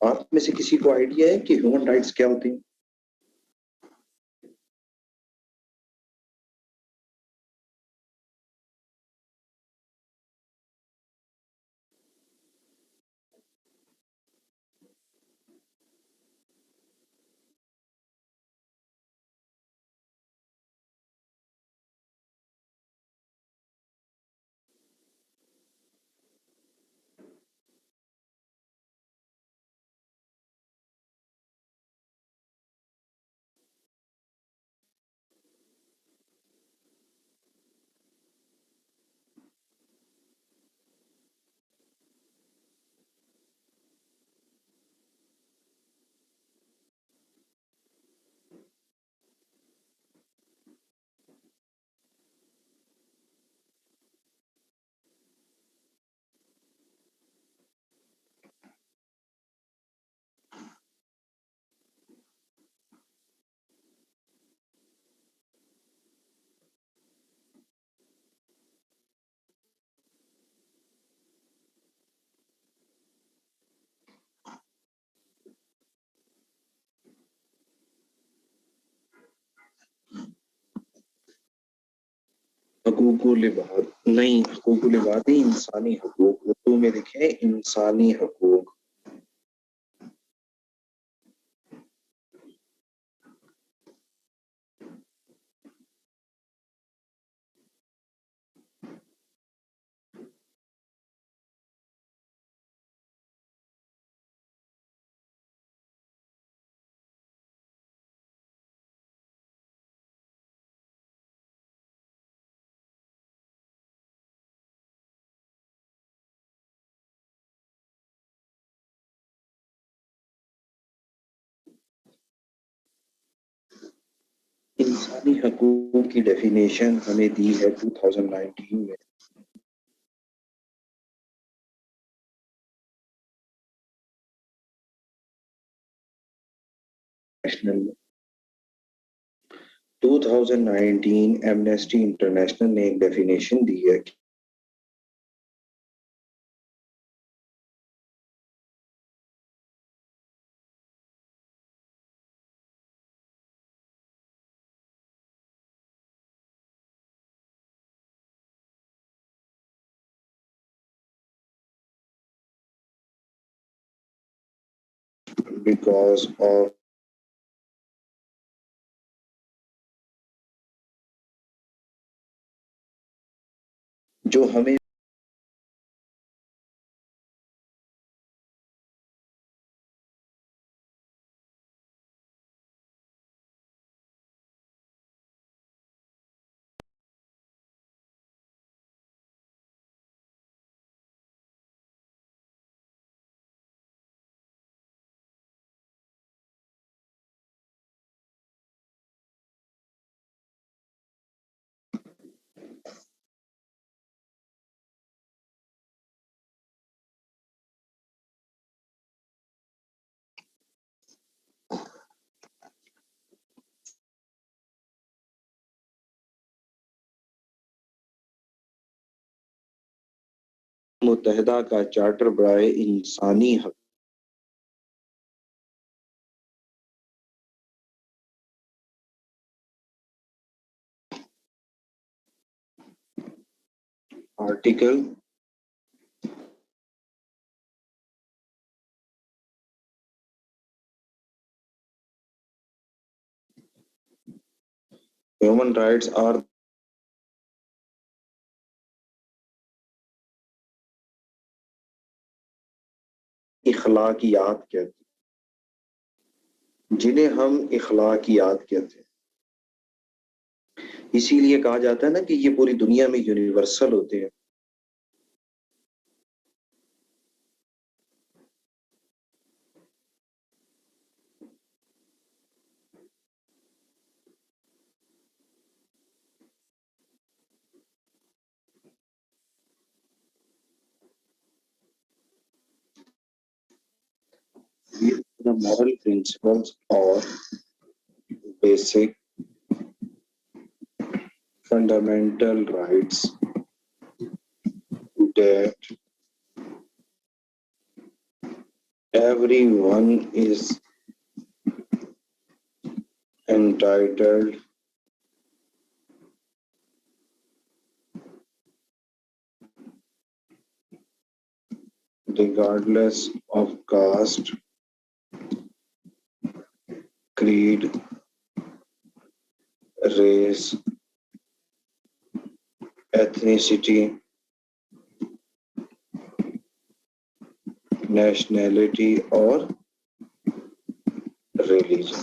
آپ میں سے کسی کو آئیڈیا ہے کہ ہیومن رائٹس کیا ہوتی ہیں؟ حقوق العباد نہیں، حقوق العباد نہیں، انسانی حقوق، اردو میں لکھیں انسانی حقوق. انسانی حقوق کی ڈیفینیشن ہمیں دی ہے 2019 میں. نیشنل 2019 ایمنیسٹی انٹرنیشنل نے ایک ڈیفینیشن دی ہے بیکاز آف جو ہمیں متحدہ کا چارٹر برائے انسانی حقوق آرٹیکل ہیومن رائٹس آر اخلاقیات کہتے ہیں، جنہیں ہم اخلاقیات کہتے ہیں. اسی لیے کہا جاتا ہے نا کہ یہ پوری دنیا میں یونیورسل ہوتے ہیں. The moral principles or basic fundamental rights that every everyone is entitled regardless of caste, creed, race, ethnicity, nationality اور religion.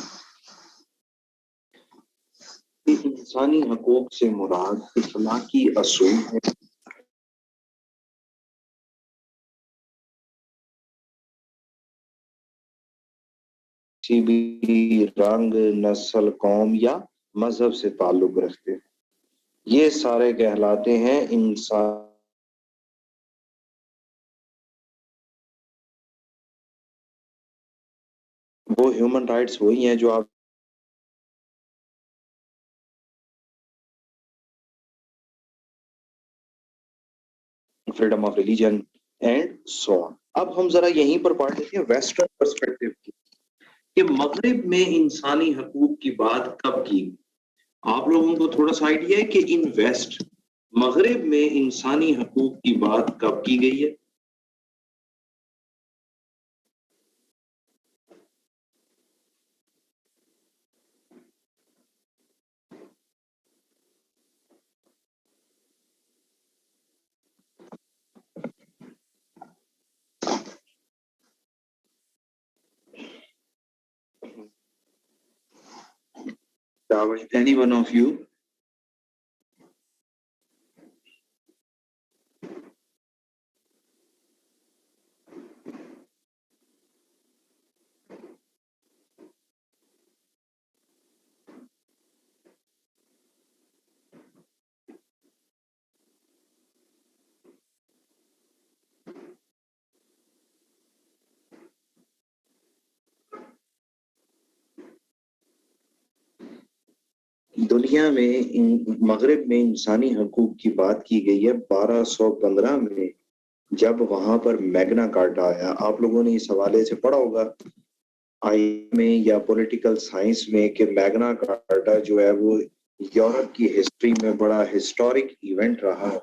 انسانی حقوق سے مراد اخلاقی اصول ہے کسی بھی رنگ، نسل، قوم یا مذہب سے تعلق رکھتے ہیں. یہ سارے کہلاتے ہیں انسان. وہ ہیومن رائٹس وہی ہیں جو آپ freedom of religion and so on. اب ہم ذرا یہیں پر پڑھ لیتے ہیں ویسٹرن پرسپیکٹو کی کہ مغرب میں انسانی حقوق کی بات کب کی. آپ لوگوں کو تھوڑا سا آئیڈیا ہے کہ ان ویسٹ مغرب میں انسانی حقوق کی بات کب کی گئی ہے؟ Any one of you? دنیا میں مغرب میں انسانی حقوق کی بات کی گئی ہے 1215 میں جب وہاں پر میگنا کارٹا آیا. آپ لوگوں نے اس حوالے سے پڑھا ہوگا آئی میں یا پولیٹیکل سائنس میں کہ میگنا کارٹا جو ہے وہ یورپ کی ہسٹری میں بڑا ہسٹورک ایونٹ رہا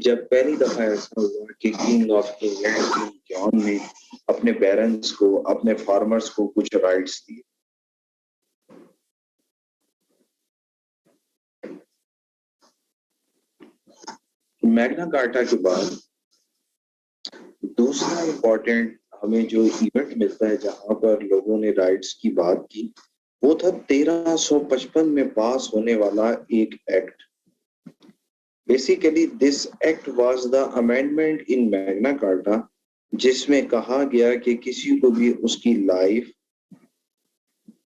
جب پہلی دفعہ ایسا ہوا کہ کنگ آف انگلینڈ کنگ جان نے اپنے پیرنٹس کو اپنے فارمرز کو کچھ رائٹس دیے. میگنا کارٹا کے بعد دوسرا امپورٹنٹ ہمیں جو ایونٹ ملتا ہے جہاں پر لوگوں نے رائٹس کی بات کی وہ تھا 1355 میں پاس ہونے والا ایک act. Basically this act was the amendment in Magna Carta جس میں کہا گیا کہ کسی کو بھی اس کی لائف،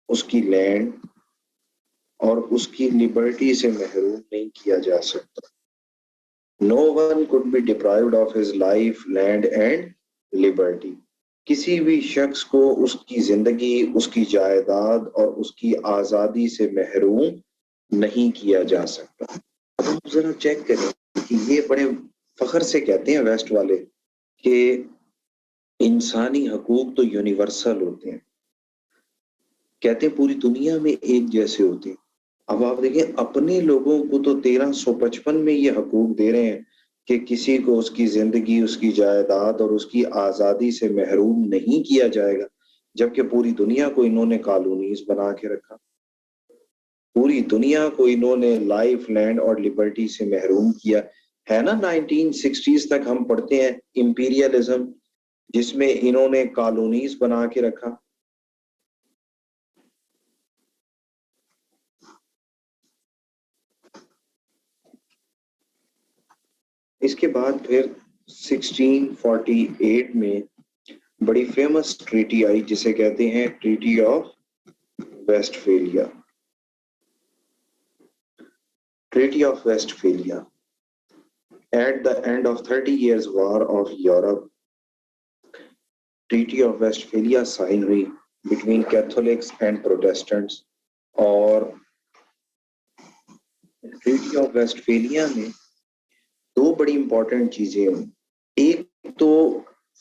اس کی لینڈ اور اس کی لبرٹی سے محروم نہیں کیا جا سکتا. No one could be deprived of his life, land and liberty. کسی بھی شخص کو اس کی زندگی، اس کی جائیداد اور اس کی آزادی سے محروم نہیں کیا جا سکتا. اب ہم ذرا چیک کریں کہ یہ بڑے فخر سے کہتے ہیں ویسٹ والے کہ انسانی حقوق تو یونیورسل ہوتے ہیں، کہتے ہیں پوری دنیا میں ایک جیسے ہوتے ہیں. اب آپ دیکھیں اپنے لوگوں کو تو 1355 میں یہ حقوق دے رہے ہیں کہ کسی کو اس کی زندگی، اس کی جائیداد اور اس کی آزادی سے محروم نہیں کیا جائے گا، جبکہ پوری دنیا کو انہوں نے کالونیز بنا کے رکھا. پوری دنیا کو انہوں نے لائف، لینڈ اور لبرٹی سے محروم کیا ہے نا. 1960s تک ہم پڑھتے ہیں امپیریلزم جس میں انہوں نے کالونیز بنا کے رکھا. اس کے بعد پھر 1648 میں بڑی فیمس ٹریٹی آئی جسے کہتے ہیں treaty of Westphalia. Treaty of Westphalia at the end of 30 years war of Europe. Treaty of Westphalia sign ہوئی بٹوین کیتھولکس اینڈ پروٹیسٹنٹس اور ٹریٹی آف ویسٹفیلیا میں دو بڑی امپورٹنٹ چیزیں ہوئی. ایک تو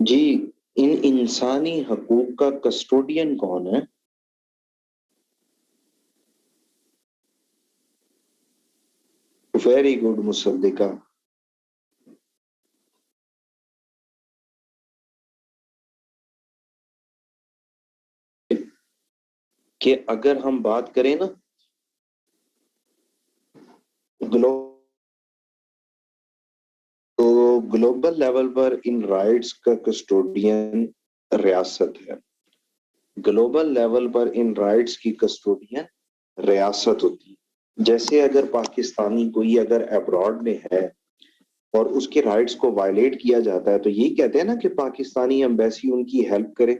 جی، ان انسانی حقوق کا کسٹوڈین کون ہے؟ Very good Musaddiqa. کہ اگر ہم بات کریں نا گلو تو گلوبل لیول پر ان رائٹس کا کسٹوڈین ریاست ہے. گلوبل لیول پر ان رائٹس کی کسٹوڈین ریاست ہوتی ہے. جیسے اگر پاکستانی کوئی اگر ابراڈ میں ہے اور اس کے رائٹس کو وائلیٹ کیا جاتا ہے تو یہ کہتے ہیں نا کہ پاکستانی ایمبیسی ان کی ہیلپ کرے.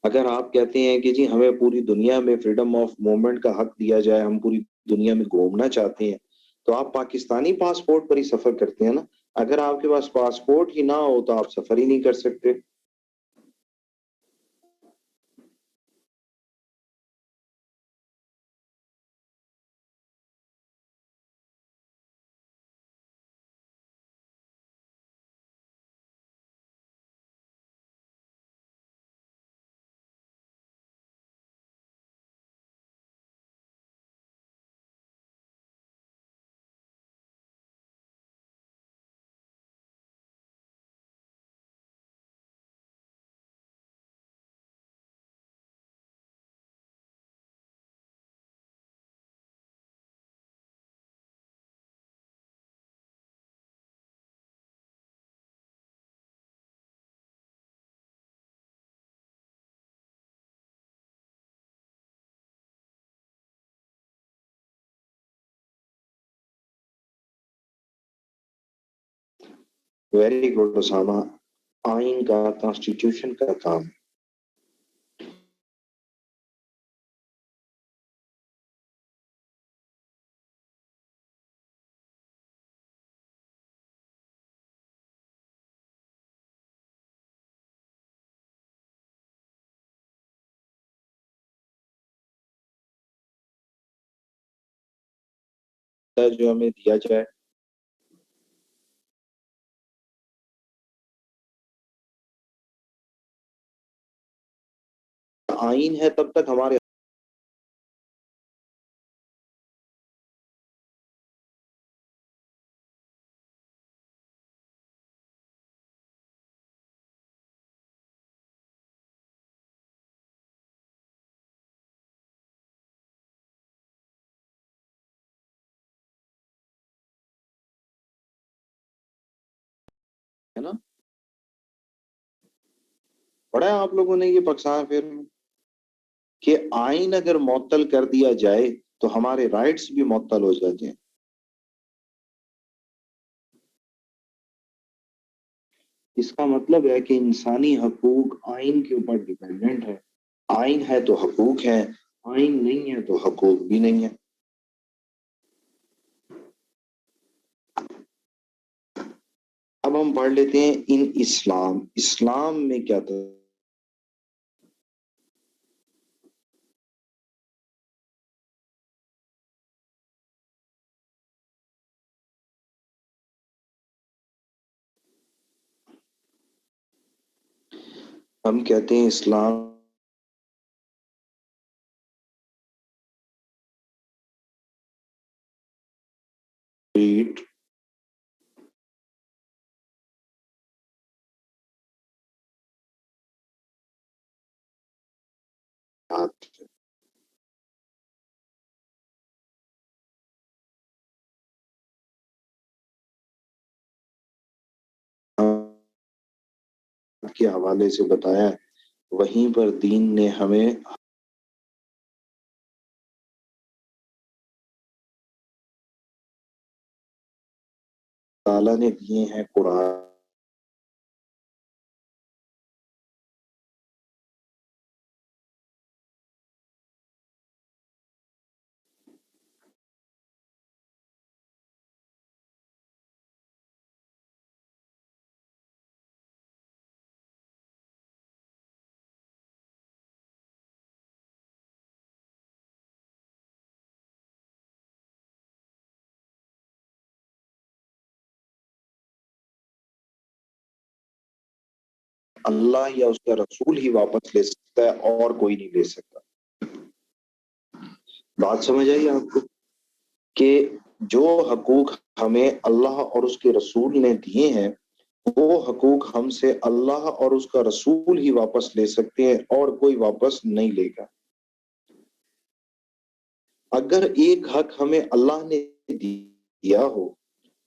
اگر آپ کہتے ہیں کہ جی ہمیں پوری دنیا میں فریڈم آف موومنٹ کا حق دیا جائے، ہم پوری دنیا میں گھومنا چاہتے ہیں، تو آپ پاکستانی پاسپورٹ پر ہی سفر کرتے ہیں نا. اگر آپ کے پاس پاسپورٹ ہی نہ ہو تو آپ سفر ہی نہیں کر سکتے. Very good Osama. آئین کا، کانسٹیٹیوشن کا کام ہے جو ہمیں دیا جائے. آئین ہے تب تک ہمارے ہے نا. پڑھا ہے آپ لوگوں نے یہ پاکستان پھر کہ آئین اگر معطل کر دیا جائے تو ہمارے رائٹس بھی معطل ہو جاتے ہیں. اس کا مطلب ہے کہ انسانی حقوق آئین کے اوپر ڈیپینڈنٹ ہے. آئین ہے تو حقوق ہے، آئین نہیں ہے تو حقوق بھی نہیں ہے. اب ہم پڑھ لیتے ہیں ان اسلام. اسلام میں کیا تھا؟ ہم کہتے ہیں اسلام ریٹ کے حوالے سے بتایا ہے. وہیں پر دین نے ہمیں تعالیٰ نے دیے ہیں قرآن اللہ یا اس کا رسول ہی واپس لے سکتا ہے، اور کوئی نہیں لے سکتا۔ بات سمجھ آئی آپ کو کہ جو حقوق ہمیں اللہ اور اس کے رسول نے دیے ہیں، وہ حقوق ہم سے اللہ اور اس کا رسول ہی واپس لے سکتے ہیں، اور کوئی واپس نہیں لے گا۔ اگر ایک حق ہمیں اللہ نے دیا ہو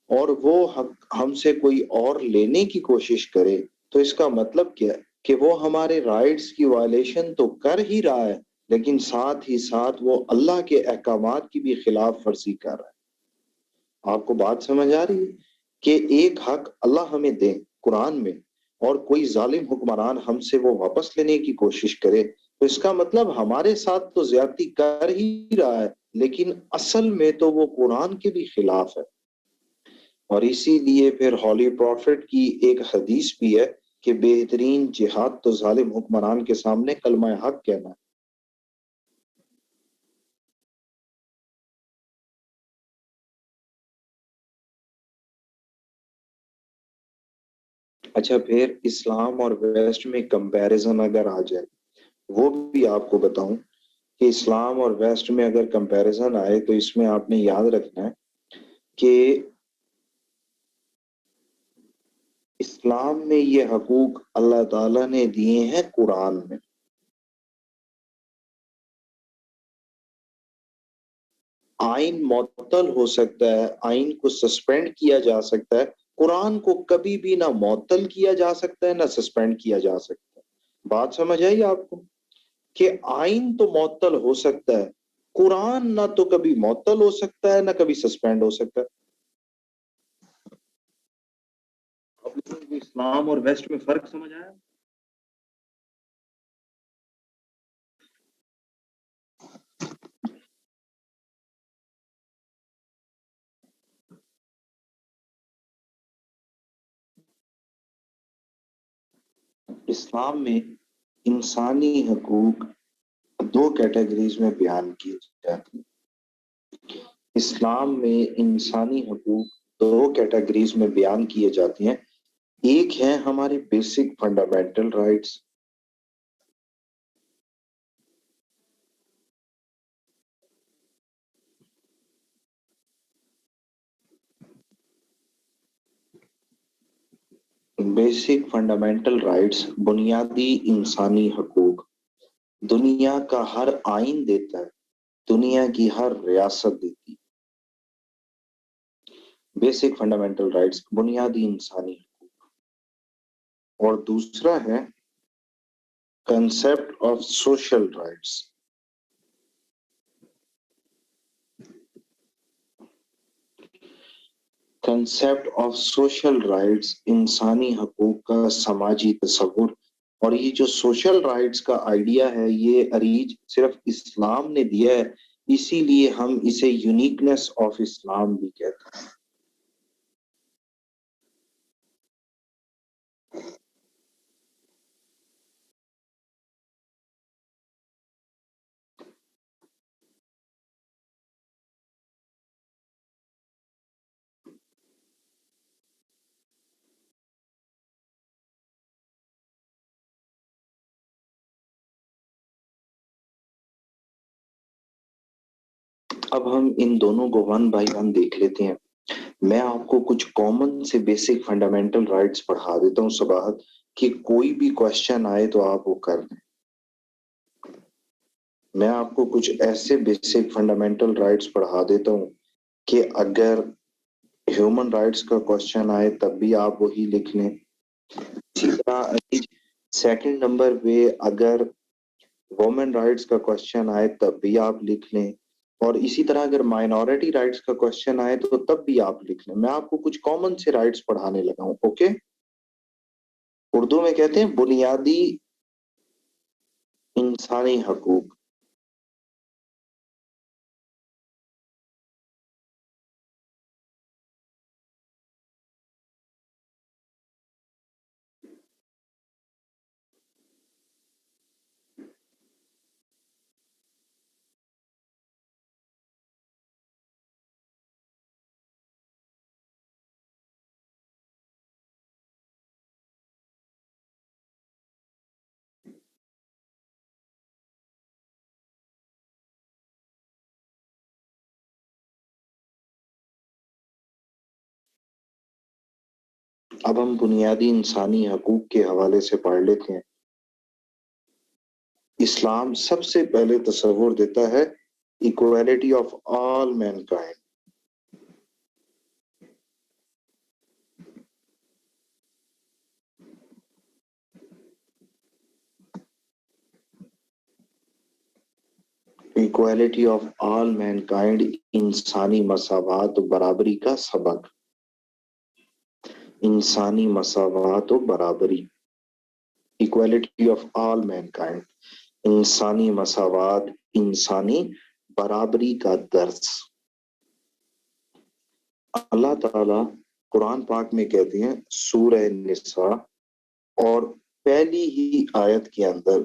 اور وہ حق ہم سے کوئی اور لینے کی کوشش کرے، تو اس کا مطلب کیا ہے کہ وہ ہمارے رائٹس کی وائلیشن تو کر ہی رہا ہے، لیکن ساتھ ہی ساتھ وہ اللہ کے احکامات کی بھی خلاف ورزی کر رہا ہے۔ آپ کو بات سمجھ آ رہی ہے کہ ایک حق اللہ ہمیں دے قرآن میں، اور کوئی ظالم حکمران ہم سے وہ واپس لینے کی کوشش کرے، تو اس کا مطلب ہمارے ساتھ تو زیادتی کر ہی رہا ہے، لیکن اصل میں تو وہ قرآن کے بھی خلاف ہے۔ اور اسی لیے پھر ہولی پروفٹ کی ایک حدیث بھی ہے کہ بہترین جہاد تو ظالم حکمران کے سامنے کلمہ حق کہنا ہے۔ اچھا، پھر اسلام اور ویسٹ میں کمپیریزن اگر آ جائے، وہ بھی آپ کو بتاؤں کہ اسلام اور ویسٹ میں اگر کمپیریزن آئے تو اس میں آپ نے یاد رکھنا ہے کہ اسلام میں یہ حقوق اللہ تعالیٰ نے دیے ہیں قرآن میں۔ آئین معطل ہو سکتا ہے، آئین کو سسپینڈ کیا جا سکتا ہے، قرآن کو کبھی بھی نہ معطل کیا جا سکتا ہے نہ سسپینڈ کیا جا سکتا ہے۔ بات سمجھ آئی آپ کو کہ آئین تو معطل ہو سکتا ہے، قرآن نہ تو کبھی معطل ہو سکتا ہے نہ کبھی سسپینڈ ہو سکتا ہے۔ اب لوگوں کو اسلام اور ویسٹ میں فرق سمجھ آیا؟ اسلام میں انسانی حقوق دو کیٹیگریز میں بیان کیے جاتے ہیں۔ اسلام میں انسانی حقوق دو کیٹیگریز میں بیان کیے جاتے ہیں۔ ایک ہے ہمارے basic fundamental rights, basic fundamental rights بنیادی انسانی حقوق دنیا کا ہر آئین دیتا ہے، دنیا کی ہر ریاست دیتی ہے۔ بیسک فنڈامنٹل رائٹس بنیادی انسانی حقوق۔ اور دوسرا ہے concept of social rights. Concept of social rights انسانی حقوق کا سماجی تصور۔ اور یہ جو سوشل رائٹس کا آئیڈیا ہے، یہ اریج صرف اسلام نے دیا ہے، اسی لیے ہم اسے یونیکنیس آف اسلام بھی کہتے ہیں۔ اب ہم ان دونوں کو ون بائی ون دیکھ لیتے ہیں۔ میں آپ کو کچھ کامن سے بیسک فنڈامنٹل رائٹس پڑھا دیتا ہوں صباحت، کہ کوئی بھی کوشچن آئے تو آپ وہ کر دیں۔ میں آپ کو کچھ ایسے بیسک فنڈامنٹل رائٹس پڑھا دیتا ہوں کہ اگر ہیومن رائٹس کا کوشچن آئے تب بھی آپ وہی لکھ لیں۔ اسی طرح سیکنڈ نمبر پہ اگر وومن رائٹس کا کوشچن آئے تب بھی آپ لکھ لیں، اور اسی طرح اگر مائنورٹی رائٹس کا کوشچن آئے تو تب بھی آپ لکھ لیں۔ میں آپ کو کچھ کامن سے رائٹس پڑھانے لگا ہوں، اوکے؟ اردو میں کہتے ہیں بنیادی انسانی حقوق۔ اب ہم بنیادی انسانی حقوق کے حوالے سے پڑھ لیتے ہیں۔ اسلام سب سے پہلے تصور دیتا ہے equality of all mankind۔ equality of all mankind، انسانی مساوات و برابری کا سبق۔ انسانی مساوات و برابری، equality of all mankind، انسانی مساوات، انسانی برابری کا درس۔ اللہ تعالی قرآن پاک میں کہتے ہیں سورہ نساء اور پہلی ہی آیت کے اندر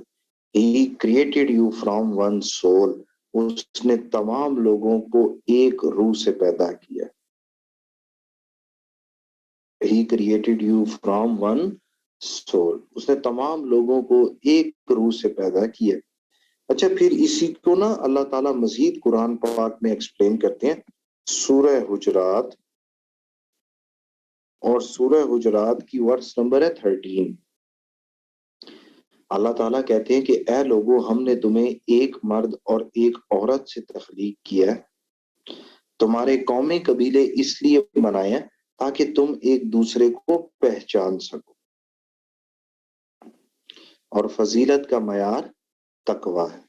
He created you from one soul، اس نے تمام لوگوں کو ایک روح سے پیدا کیا۔ He created you from one soul، اس نے تمام لوگوں کو ایک روح سے پیدا کیا۔ اچھا پھر اسی کو نا اللہ تعالیٰ مزید قرآن پاک میں ایکسپلین کرتے ہیں سورہ حجرات، اور سورہ حجرات کی ورس نمبر ہے 13۔ اللہ تعالیٰ کہتے ہیں کہ اے لوگو، ہم نے تمہیں ایک مرد اور ایک عورت سے تخلیق کیا ہے، تمہارے قومی قبیلے اس لیے بنائے ہیں تاکہ تم ایک دوسرے کو پہچان سکو، اور فضیلت کا معیار تقوی ہے۔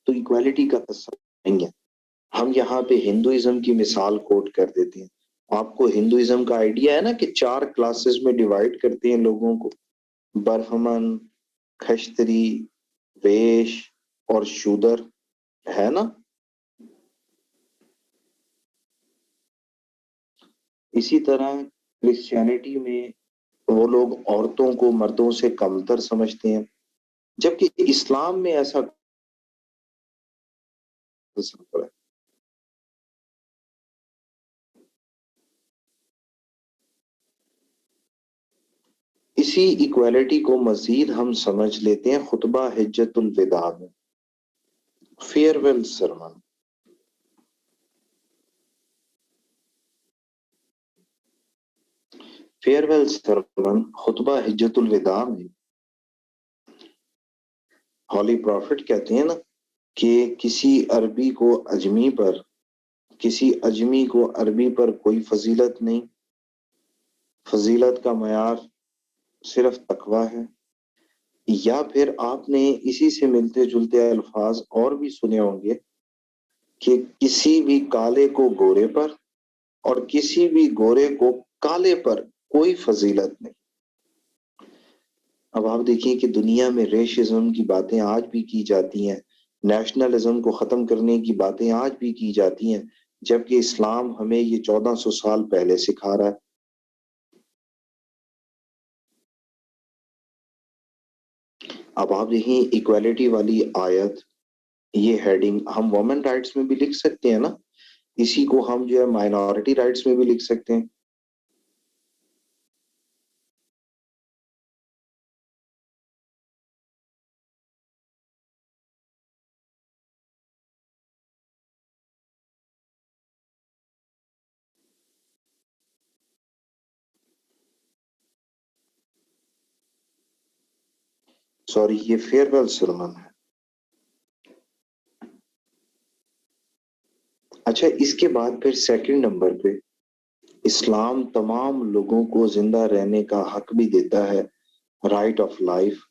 تو ایکوالٹی کا تصور نہیں ہے۔ ہم یہاں پہ ہندوازم کی مثال کوٹ کر دیتے ہیں۔ آپ کو ہندوازم کا آئیڈیا ہے نا کہ 4 کلاسز میں ڈیوائیڈ کرتے ہیں لوگوں کو، برہمن، کھشتری، ویش اور شودر، ہے نا؟ اسی طرح کرسچینٹی میں وہ لوگ عورتوں کو مردوں سے کمتر سمجھتے ہیں، جبکہ اسلام میں ایسا تصور ہے۔ اسی ایکوالٹی کو مزید ہم سمجھ لیتے ہیں خطبہ حجت الوداع میں، fair well sermon. Fair well sermon خطبہ حجت الوداع میں ہولی پروفٹ کہتے ہیں نا کہ کسی عربی کو عربی پر کوئی فضیلت نہیں، فضیلت کا معیار صرف تقوی ہے۔ یا پھر آپ نے اسی سے ملتے جلتے الفاظ اور بھی سنے ہوں گے کہ کسی بھی کالے کو گورے پر اور کسی بھی گورے کو کالے پر کوئی فضیلت نہیں۔ اب آپ دیکھیں کہ دنیا میں ریشزم کی باتیں آج بھی کی جاتی ہیں، نیشنلزم کو ختم کرنے کی باتیں آج بھی کی جاتی ہیں، جبکہ اسلام ہمیں یہ 1400 سال پہلے سکھا رہا ہے۔ اب آپ دیکھیں ایکوالٹی والی آیت، یہ ہیڈنگ ہم وومن رائٹس میں بھی لکھ سکتے ہیں نا، اسی کو ہم جو ہے مائنورٹی رائٹس میں بھی لکھ سکتے ہیں۔ سوری، یہ فیئر ویل سرمن ہے۔ اچھا اس کے بعد پھر سیکنڈ نمبر پہ اسلام تمام لوگوں کو زندہ رہنے کا حق بھی دیتا ہے، right of life.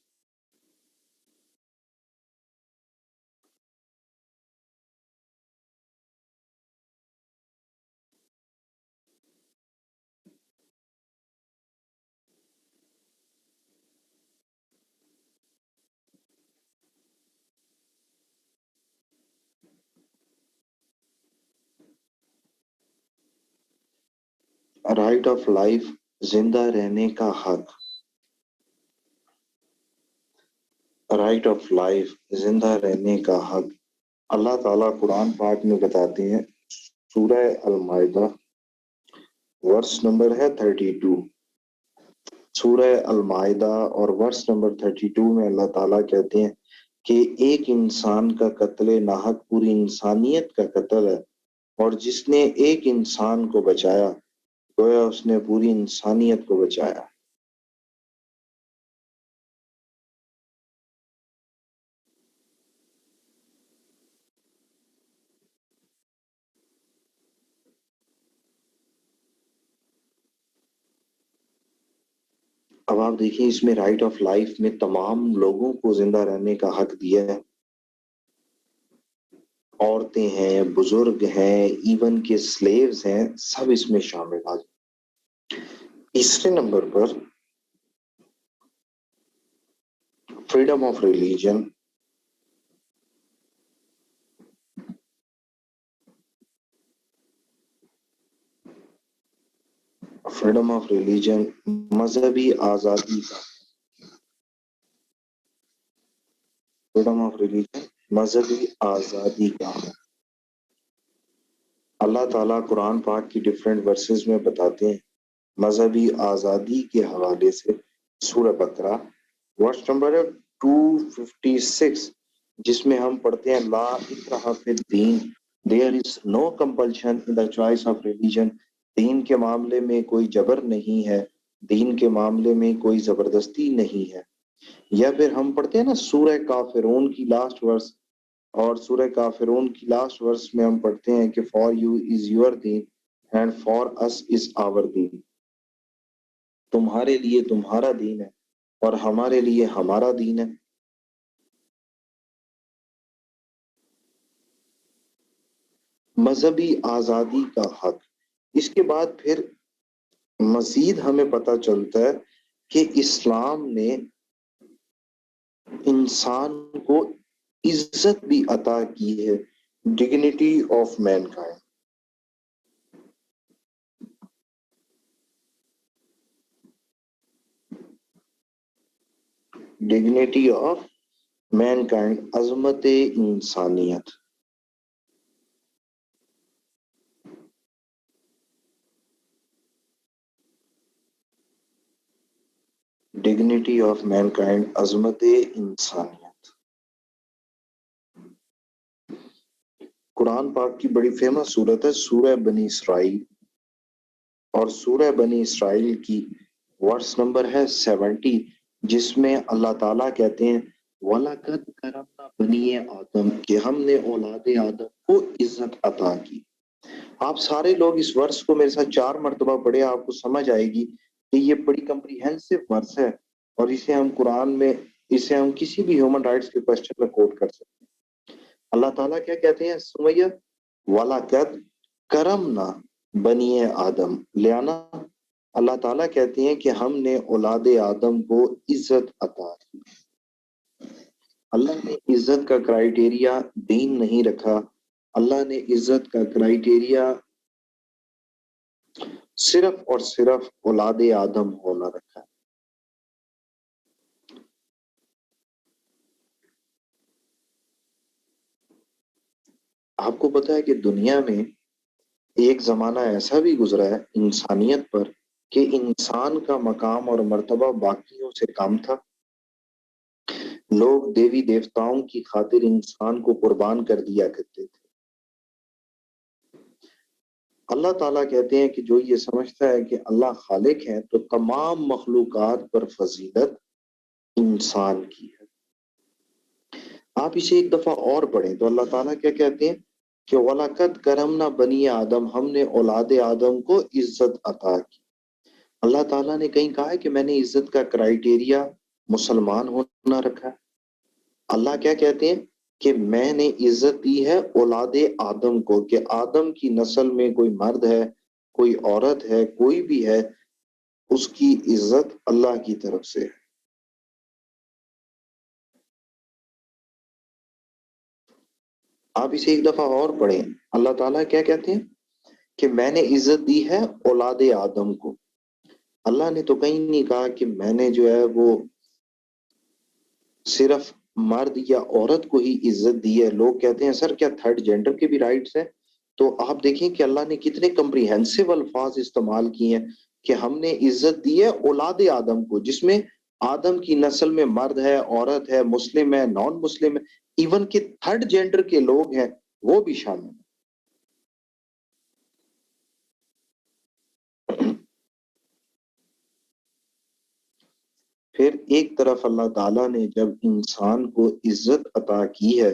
Right of life, زندہ رہنے کا حق، رائٹ آف لائف، زندہ رہنے کا حق۔ اللہ تعالیٰ قرآن پاک میں بتاتے ہیں سورہ المائدہ ورس نمبر ہے 32۔ سورہ المائدہ اور ورس نمبر 32 میں اللہ تعالیٰ کہتے ہیں کہ ایک انسان کا قتل ناحق پوری انسانیت کا قتل ہے، اور جس نے ایک انسان کو بچایا گویا اس نے پوری انسانیت کو بچایا۔ اب آپ دیکھیں اس میں رائٹ آف لائف میں تمام لوگوں کو زندہ رہنے کا حق دیا ہے، عورتیں ہیں، بزرگ ہیں، ایون کے سلیوز ہیں، سب اس میں شامل آ جائیں۔ تیسرے number per freedom of religion, freedom of religion مذہبی آزادی کا، فریڈم آف ریلیجن مذہبی آزادی کا۔ اللہ تعالیٰ قرآن پاک کی ڈیفرنٹ ورسز میں بتاتے ہیں مذہبی آزادی کے حوالے سے۔ سورہ بقرہ ورس نمبر 256 جس میں ہم پڑھتے ہیں لا اکراہ فی الدین، there is no compulsion in the choice of religion، دین کے معاملے میں کوئی جبر نہیں ہے، دین کے معاملے میں کوئی زبردستی نہیں ہے۔ یا پھر ہم پڑھتے ہیں نا سورہ کافرون کی لاسٹ ورس، اور سورہ کافرون کی لاسٹ ورس میں ہم پڑھتے ہیں کہ for you is your deen and for us is our deen, تمہارے لیے تمہارا دین ہے اور ہمارے لیے ہمارا دین ہے۔ مذہبی آزادی کا حق۔ اس کے بعد پھر مزید ہمیں پتہ چلتا ہے کہ اسلام نے انسان کو عزت بھی عطا کی ہے، dignity of mankind, dignity of mankind, عظمت انسانیت۔ ڈگنیٹی آف مین کائنڈ، عظمت انسانیت۔ قرآن پاک کی بڑی فیمس سورت ہے سورہ بنی اسرائیل، اور سورہ بنی اسرائیل کی ورس نمبر ہے 70 جس میں اللہ تعالیٰ کہتے ہیں وَلَقَدْ كَرَمْنَا بَنِي آدم، کہ ہم نے اولاد آدم کو عزت عطا کی۔ آپ سارے لوگ اس ورس کو میرے ساتھ 4 مرتبہ پڑھیں، آپ کو سمجھ آئے گی کہ یہ بڑی کمپریہنسو ورس ہے، اور اسے ہم قرآن میں، اسے ہم کسی بھی ہیومن رائٹس کے کوسچن میں کوٹ کر سکتے ہیں۔ اللہ تعالیٰ کیا کہتے ہیں سمیہ وَلَقَدْ كَرَمْنَا بنی آدم، لیانا اللہ تعالیٰ کہتے ہیں کہ ہم نے اولاد آدم کو عزت عطا کی۔ اللہ نے عزت کا کرائیٹیریا دین نہیں رکھا، اللہ نے عزت کا کرائیٹیریا صرف اور صرف اولاد آدم ہونا رکھا۔ آپ کو پتا ہے کہ دنیا میں ایک زمانہ ایسا بھی گزرا ہے انسانیت پر کہ انسان کا مقام اور مرتبہ باقیوں سے کم تھا، لوگ دیوی دیوتاؤں کی خاطر انسان کو قربان کر دیا کرتے تھے۔ اللہ تعالیٰ کہتے ہیں کہ جو یہ سمجھتا ہے کہ اللہ خالق ہے تو تمام مخلوقات پر فضیلت انسان کی ہے۔ آپ اسے ایک دفعہ اور پڑھیں تو اللہ تعالیٰ کیا کہتے ہیں کہ وَلَقَدْ كَرَمْنَا بَنِي آدم، ہم نے اولاد آدم کو عزت عطا کی۔ اللہ تعالیٰ نے کہیں کہا ہے کہ میں نے عزت کا کرائیٹیریا مسلمان ہونا رکھا ہے؟ اللہ کیا کہتے ہیں کہ میں نے عزت دی ہے اولاد آدم کو، کہ آدم کی نسل میں کوئی مرد ہے، کوئی عورت ہے، کوئی بھی ہے، اس کی عزت اللہ کی طرف سے ہے۔ آپ اسے ایک دفعہ اور پڑھیں، اللہ تعالیٰ کیا کہتے ہیں کہ میں نے عزت دی ہے اولاد آدم کو۔ اللہ نے تو کہیں نہیں کہا کہ میں نے جو ہے وہ صرف مرد یا عورت کو ہی عزت دی ہے۔ لوگ کہتے ہیں سر کیا تھرڈ جینڈر کے بھی رائٹس ہیں؟ تو آپ دیکھیں کہ اللہ نے کتنے کمپریہنسو الفاظ استعمال کیے ہیں کہ ہم نے عزت دی ہے اولاد آدم کو، جس میں آدم کی نسل میں مرد ہے، عورت ہے، مسلم ہے، نان مسلم ہے، ایون کہ تھرڈ جینڈر کے لوگ ہیں وہ بھی شامل ہیں۔ پھر ایک طرف اللہ تعالیٰ نے جب انسان کو عزت عطا کی ہے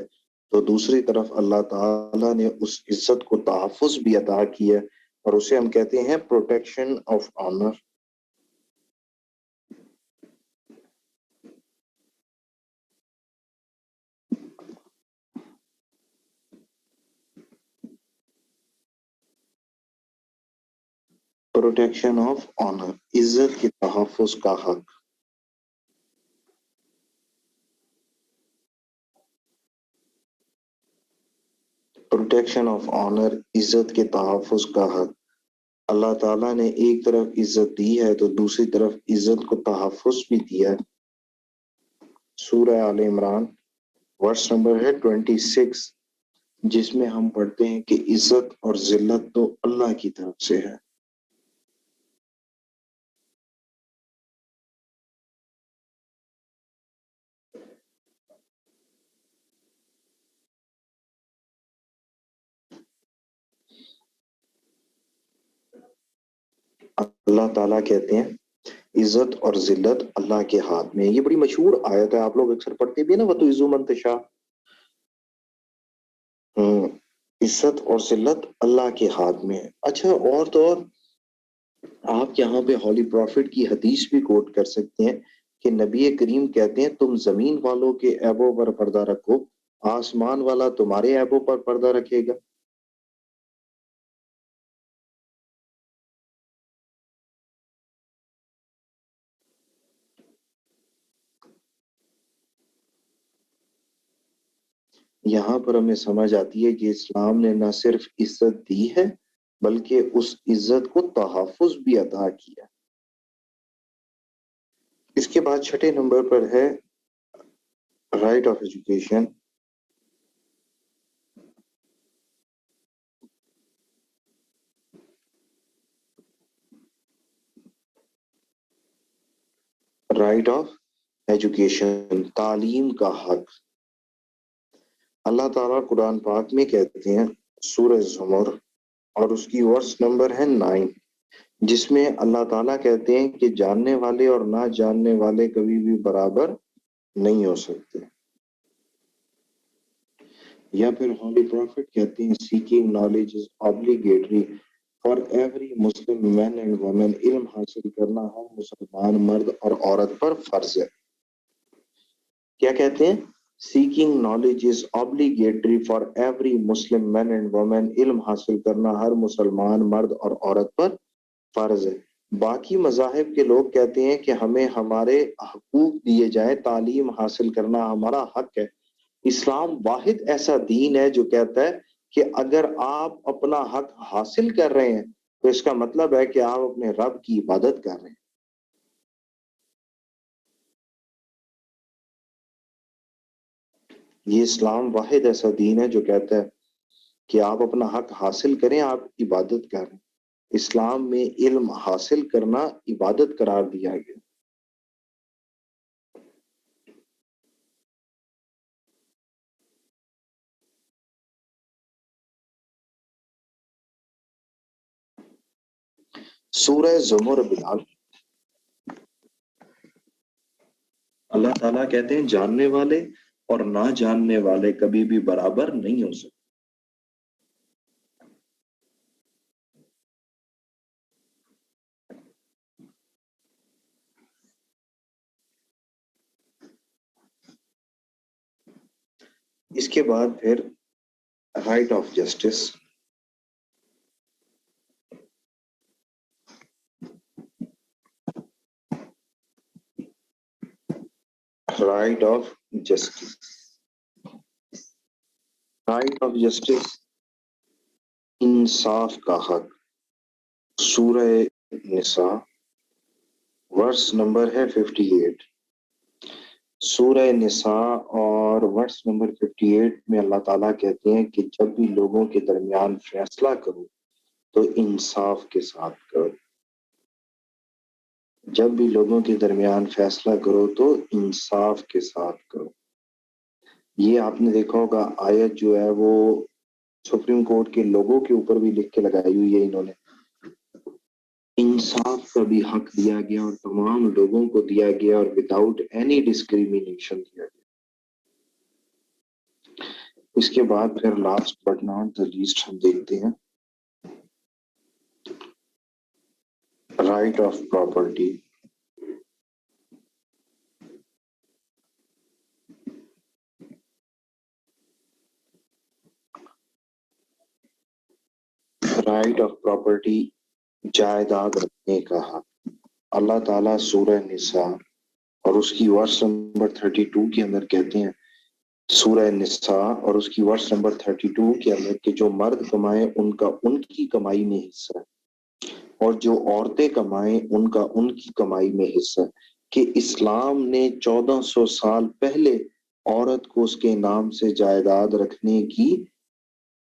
تو دوسری طرف اللہ تعالیٰ نے اس عزت کو تحفظ بھی عطا کی ہے، اور اسے ہم کہتے ہیں protection of honour. Protection of honour, عزت کے تحفظ کا حق۔ پروٹیکشن آف آنر، عزت کے تحفظ کا حق۔ اللہ تعالیٰ نے ایک طرف عزت دی ہے تو دوسری طرف عزت کو تحفظ بھی دیا ہے۔ سورہ آل عمران ورس نمبر ہے 26، جس میں ہم پڑھتے ہیں کہ عزت اور ذلت تو اللہ کی طرف سے ہے۔ اللہ تعالیٰ کہتے ہیں عزت اور ذلت اللہ کے ہاتھ میں ہے۔ یہ بڑی مشہور آیت ہے، آپ لوگ اکثر پڑھتے بھی ہیں نا، وَتُعِزُّ مَن تَشَاءُ۔ عزت اور ذلت اللہ کے ہاتھ میں ہے۔ اچھا، اور تو اور آپ یہاں پہ ہولی پروفٹ کی حدیث بھی کوٹ کر سکتے ہیں کہ نبی کریم کہتے ہیں تم زمین والوں کے عیبوں پر پردہ رکھو، آسمان والا تمہارے عیبوں پر پردہ رکھے گا۔ یہاں پر ہمیں سمجھ آتی ہے کہ اسلام نے نہ صرف عزت دی ہے بلکہ اس عزت کو تحفظ بھی عطا کیا۔ اس کے بعد چھٹے نمبر پر ہے right of education. Right of education, تعلیم کا حق۔ اللہ تعالیٰ قرآن پاک میں کہتے ہیں سورہ زمر اور اس کی ورس نمبر ہے 9، جس میں اللہ تعالیٰ کہتے ہیں کہ جاننے والے اور نہ جاننے والے کبھی بھی برابر نہیں ہو سکتے۔ یا پھر ہولی پروفٹ کہتے ہیں seeking knowledge is obligatory for every Muslim man and woman, علم حاصل کرنا ہر مسلمان مرد اور عورت پر فرض ہے۔ کیا کہتے ہیں؟ Seeking knowledge is obligatory for every Muslim man and woman, علم حاصل کرنا ہر مسلمان مرد اور عورت پر فرض ہے۔ باقی مذاہب کے لوگ کہتے ہیں کہ ہمیں ہمارے حقوق دیے جائیں، تعلیم حاصل کرنا ہمارا حق ہے۔ اسلام واحد ایسا دین ہے جو کہتا ہے کہ اگر آپ اپنا حق حاصل کر رہے ہیں تو اس کا مطلب ہے کہ آپ اپنے رب کی عبادت کر رہے ہیں۔ یہ اسلام واحد ایسا دین ہے جو کہتا ہے کہ آپ اپنا حق حاصل کریں، آپ عبادت کر رہے ہیں۔ اسلام میں علم حاصل کرنا عبادت قرار دیا گیا۔ سورہ زمر بلال، اللہ تعالیٰ کہتے ہیں جاننے والے اور نہ جاننے والے کبھی بھی برابر نہیں ہو سکتے۔ اس کے بعد پھر right of justice. Right of justice, right of justice, انصاف کا حق۔ سورہ نساء ورس نمبر ہے 58۔ سورہ نساء اور ورس نمبر 58 میں اللہ تعالیٰ کہتے ہیں کہ جب بھی لوگوں کے درمیان فیصلہ کرو تو انصاف کے ساتھ کرو۔ جب بھی لوگوں کے درمیان فیصلہ کرو تو انصاف کے ساتھ کرو۔ یہ آپ نے دیکھا ہوگا آیت جو ہے وہ سپریم کورٹ کے لوگوں کے اوپر بھی لکھ کے لگائی ہوئی ہے انہوں نے، انصاف کا بھی حق دیا گیا اور تمام لوگوں کو دیا گیا اور وداؤٹ اینی ڈسکریمنیشن دیا گیا. اس کے بعد پھر last but not the least ہم دیکھتے ہیں right of property. Right of property جائیداد رکھنے کا حق. اللہ تعالیٰ سورہ نساء اور اس کی ورس نمبر 32 کے اندر کہتے ہیں، سورہ نساء اور اس کی ورس نمبر 32 کے اندر کہ جو مرد کمائیں ان کی کمائی میں حصہ ہے اور جو عورتیں کمائیں ان کی کمائی میں حصہ ہے. کہ اسلام نے 1400 سال پہلے عورت کو اس کے نام سے جائیداد رکھنے کی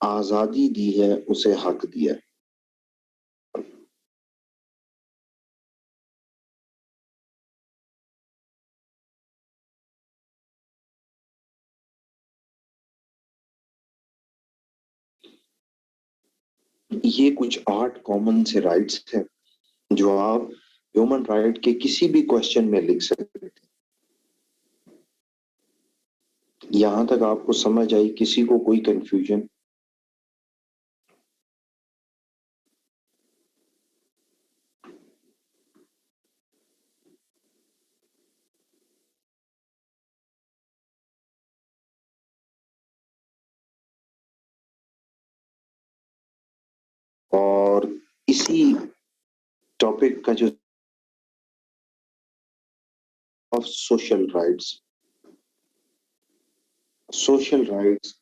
آزادی دی ہے، اسے حق دیا ہے. یہ کچھ 8 کامن سے رائٹس ہیں جو آپ ہیومن رائٹ کے کسی بھی کوشچن میں لکھ سکتے ہیں. یہاں تک آپ کو سمجھ آئی؟ کسی کو کوئی کنفیوژن؟ اور اسی ٹاپک کا جو of social rights. Social rights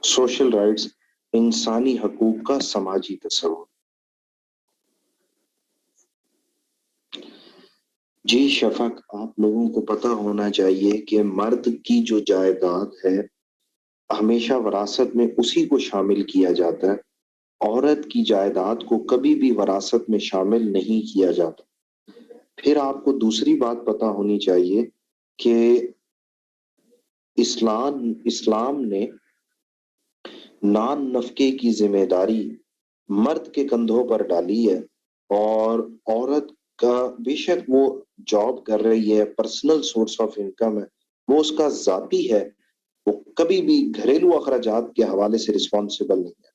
social rights انسانی حقوق کا سماجی تصور. جی شفق، آپ لوگوں کو پتہ ہونا چاہیے کہ مرد کی جو جائیداد ہے ہمیشہ وراثت میں اسی کو شامل کیا جاتا ہے. عورت کی جائیداد کو کبھی بھی وراثت میں شامل نہیں کیا جاتا. پھر آپ کو دوسری بات پتہ ہونی چاہیے کہ اسلام نے نان نفقے کی ذمہ داری مرد کے کندھوں پر ڈالی ہے، اور عورت کا بے شک وہ جاب کر رہی ہے، پرسنل سورس آف انکم ہے، وہ اس کا ذاتی ہے، وہ کبھی بھی گھریلو اخراجات کے حوالے سے رسپانسبل نہیں ہے.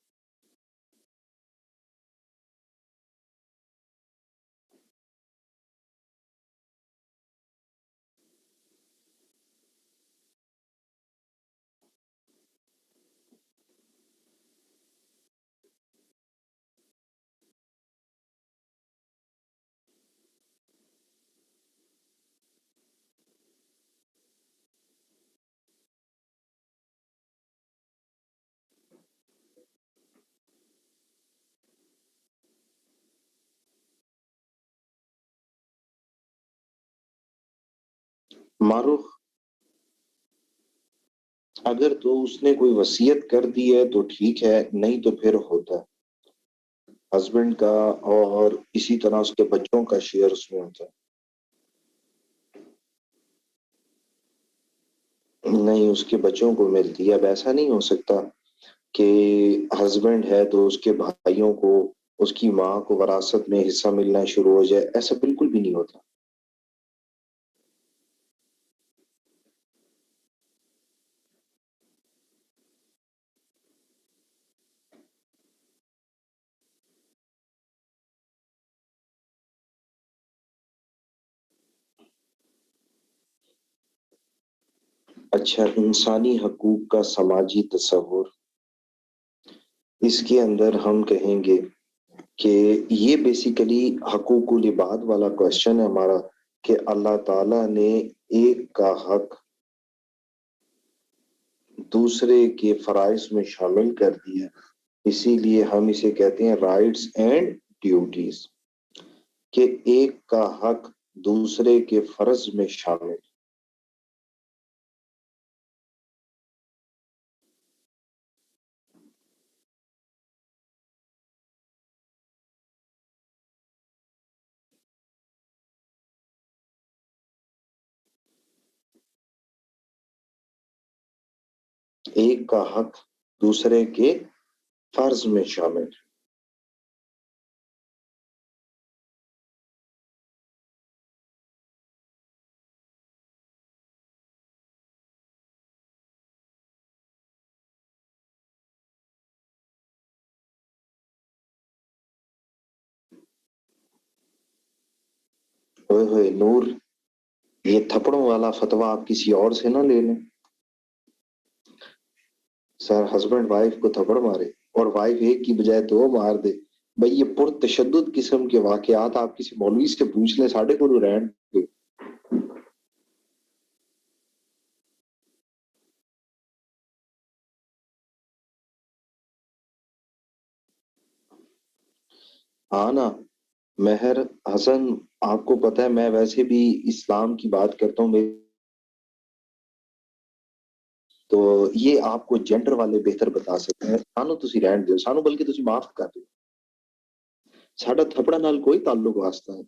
معروف، اگر تو اس نے کوئی وصیت کر دی ہے تو ٹھیک ہے، نہیں تو پھر ہوتا ہے ہسبینڈ کا، اور اسی طرح اس کے بچوں کا شیئر اس میں ہوتا ہے. نہیں، اس کے بچوں کو ملتی ہے. اب ایسا نہیں ہو سکتا کہ ہسبینڈ ہے تو اس کے بھائیوں کو، اس کی ماں کو وراثت میں حصہ ملنا شروع ہو جائے. ایسا بالکل بھی نہیں ہوتا. اچھا، انسانی حقوق کا سماجی تصور. اس کے اندر ہم کہیں گے کہ یہ بیسیکلی حقوق العباد والا کوشچن ہے ہمارا، کہ اللہ تعالیٰ نے ایک کا حق دوسرے کے فرائض میں شامل کر دیا. اسی لیے ہم اسے کہتے ہیں رائٹس اینڈ ڈیوٹیز، کہ ایک کا حق دوسرے کے فرض میں شامل. ایک کا حق دوسرے کے فرض میں شامل. ہوئے ہوئے نور، یہ تھپڑوں والا فتویٰ آپ کسی اور سے نہ لے لیں. سر ہسبینڈ وائف کو تھپڑ مارے اور وائف ایک کی بجائے دو مار دے، بھئی یہ پرتشدد قسم کے واقعات آپ کسی مولوی سے پوچھ لیں، ساڑھے کو رہن دے. ہاں نا مہر حسن، آپ کو پتہ ہے میں ویسے بھی اسلام کی بات کرتا ہوں، تو یہ آپ کو جینڈر والے بہتر بتا سکتے ہیں. سانو تسی رہن دیو، سانو بلکہ تسی معاف کر دیو، ساڈا تھپڑا نال کوئی تعلق واسطہ ہے.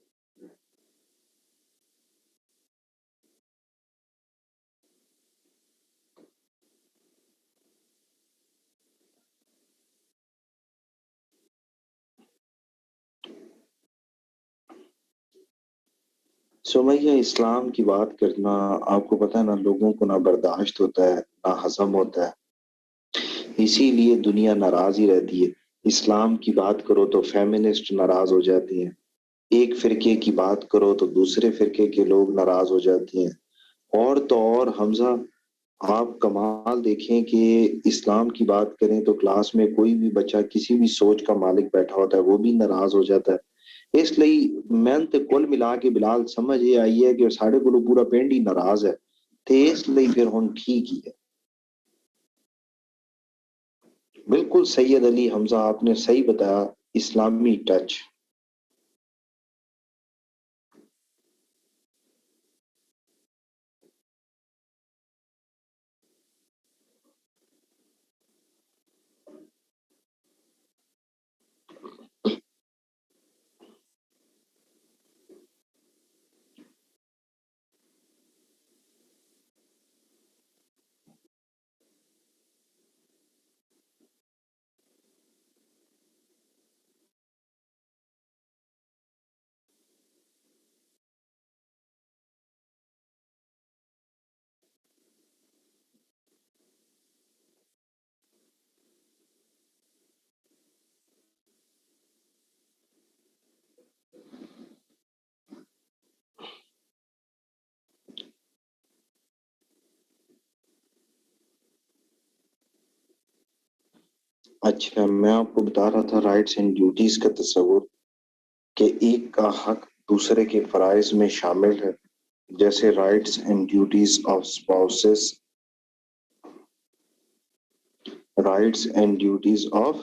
سمیہ اسلام کی بات کرنا آپ کو پتہ ہے نا، لوگوں کو نہ برداشت ہوتا ہے نہ ہضم ہوتا ہے، اسی لیے دنیا ناراض ہی رہتی ہے. اسلام کی بات کرو تو فیمنسٹ ناراض ہو جاتی ہیں، ایک فرقے کی بات کرو تو دوسرے فرقے کے لوگ ناراض ہو جاتے ہیں. اور تو اور حمزہ، آپ کمال دیکھیں کہ اسلام کی بات کریں تو کلاس میں کوئی بھی بچہ کسی بھی سوچ کا مالک بیٹھا ہوتا ہے وہ بھی ناراض ہو جاتا ہے. اس لیے میں تے کل ملا کے بلال سمجھ یہ آئی ہے کہ ساڑھے کو پورا پنڈ ہی ناراض ہے، تے اس لیے پھر ہن ٹھیک ہی ہے. بالکل سید علی حمزہ، آپ نے صحیح بتایا. اسلامی ٹچ. اچھا میں آپ کو بتا رہا تھا رائٹس اینڈ ڈیوٹیز کا تصور، کہ ایک کا حق دوسرے کے فرائض میں شامل ہے، جیسے rights and duties of spouses. Rights and duties of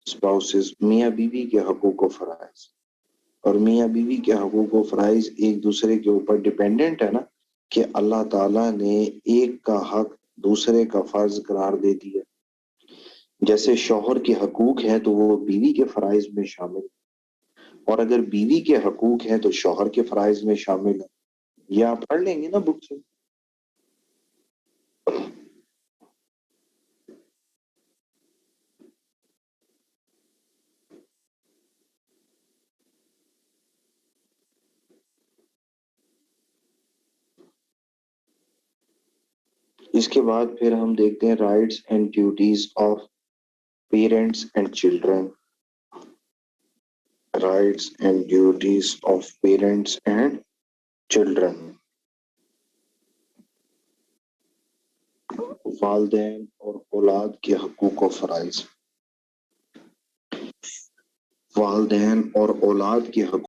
spouses، میاں بیوی کے حقوق و فرائض. اور میاں بیوی کے حقوق و فرائض ایک دوسرے کے اوپر ڈیپینڈنٹ ہے نا، کہ اللہ تعالیٰ نے ایک کا حق دوسرے کا فرض قرار دے دیا. جیسے شوہر کے حقوق ہیں تو وہ بیوی کے فرائض میں شامل، اور اگر بیوی کے حقوق ہیں تو شوہر کے فرائض میں شامل ہے. یہ آپ پڑھ لیں گے نا بک سے. اس کے بعد پھر ہم دیکھتے ہیں rights and duties of parents and children. Rights and duties of parents and children. والدین اور اولاد کے حقوق و فرائض. والدین اور اولاد کے حقوق